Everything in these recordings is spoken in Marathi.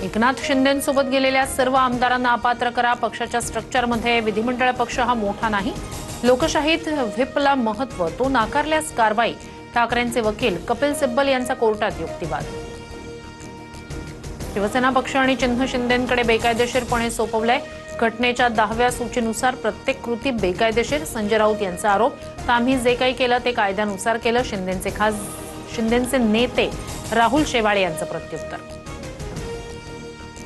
एकनाथ शिंदेंसोबत गेलेल्या सर्व आमदारांना अपात्र करा. पक्षाच्या स्ट्रक्चरमध्ये विधिमंडळ पक्ष हा मोठा नाही. लोकशाहीत व्हिपला महत्व, तो नाकारल्यास कारवाई. ठाकरेंचे वकील कपिल सिब्बल यांचा कोर्टात युक्तिवाद. शिवसेना पक्ष आणि चिन्ह शिंदेंकडे बेकायदेशीरपणे सोपवलंय. घटनेच्या 10व्या सूचीनुसार प्रत्येक कृती बेकायदेशीर. संजय राऊत यांचा आरोप. आम्ही जे काही केलं ते कायद्यानुसार केलं. शिंदेंचे नेते राहुल शेवाळे यांचं प्रत्युत्तर.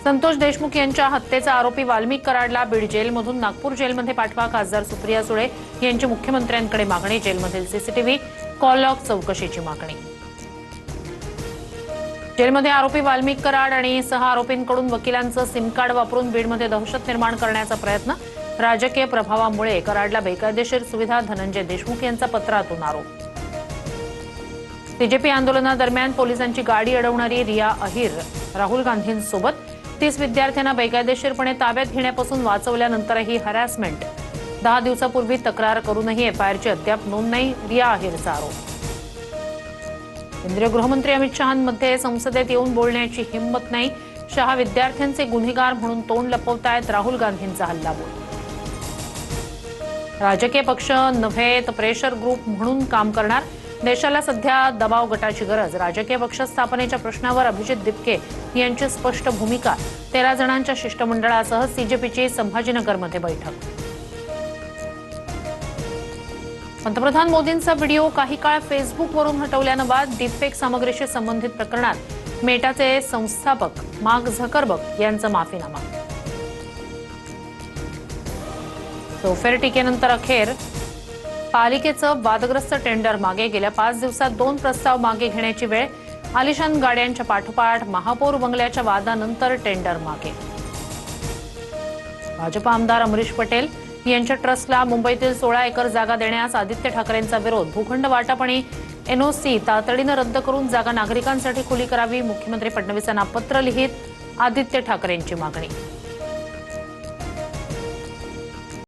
संतोष देशमुख यांच्या हत्येचा आरोपी वाल्मिक कराडला बीड जेलमधून नागपूर जेलमध्ये पाठवा. खासदार सुप्रिया सुळे यांची मुख्यमंत्र्यांकडे मागणी. जेलमधील सीसीटीव्ही कॉल लॉग चौकशीची मागणी. जेलमध्ये आरोपी वाल्मिक कराड आणि सह आरोपींकडून वकिलांचं सिम कार्ड वापरून बीडमध्ये दहशत निर्माण करण्याचा प्रयत्न. राजकीय प्रभावामुळे कराडला बेकायदेशीर सुविधा. धनंजय देशमुख यांचा पत्रातून आरोप. सीजेपी आंदोलनादरम्यान पोलिसांची गाडी अडवणारी रिया अहिर राहुल गांधींसोबत. 30 विद्यार्थ्यांना बेकायदेशीरपणे ताब्यात घेण्यापासून वाचवल्यानंतरही हॅरॅसमेंट. 10 दिवसापूर्वी तक्रार करूनही एफआयआरची अद्याप नोंद नाही. रिया अहिरचा आरोप. केंद्रीय गृहमंत्री अमित शहांमध्ये संसदेत येऊन बोलण्याची हिंमत नाही. शहा विद्यार्थ्यांचे गुन्हेगार म्हणून तोंड लपवतायत. राहुल गांधींचा हल्लाबोल. राजकीय पक्ष नव्हे तर प्रेशर ग्रुप म्हणून काम करणार. देशाला सध्या दबाव गटाची गरज. राजकीय पक्ष स्थापनेच्या प्रश्नावर अभिजित दिपके यांची स्पष्ट भूमिका. 13 जणांच्या शिष्टमंडळासह सीजेपीची संभाजीनगरमध्ये बैठक. पंतप्रधान मोदींचा व्हिडिओ काही काळ फेसबुकवरून हटवल्यानं वाद. डीपफेक सामग्रीशी संबंधित प्रकरणात मेटाचे संस्थापक मार्क झकरबर्ग यांचा माफीनामा. सोफेर टीकेनंतर अखेर पालिकेचं वादग्रस्त टेंडर मागे. गेल्या 5 दिवसात 2 प्रस्ताव मागे घेण्याची वेळ. आलिशान गाड्यांच्या पाठोपाठ महापौर बंगल्याच्या वादानंतर टेंडर मागे. भाजप आमदार अमरीश पटेल यांच्या ट्रस्टला मुंबईतील 16 एकर जागा देण्यास आदित्य ठाकरेंचा विरोध. भूखंड वाटप आणि एनओसी तातडीनं रद्द करून जागा नागरिकांसाठी खुली करावी. मुख्यमंत्री फडणवीसांना पत्र लिहित आदित्य ठाकरेंची मागणी.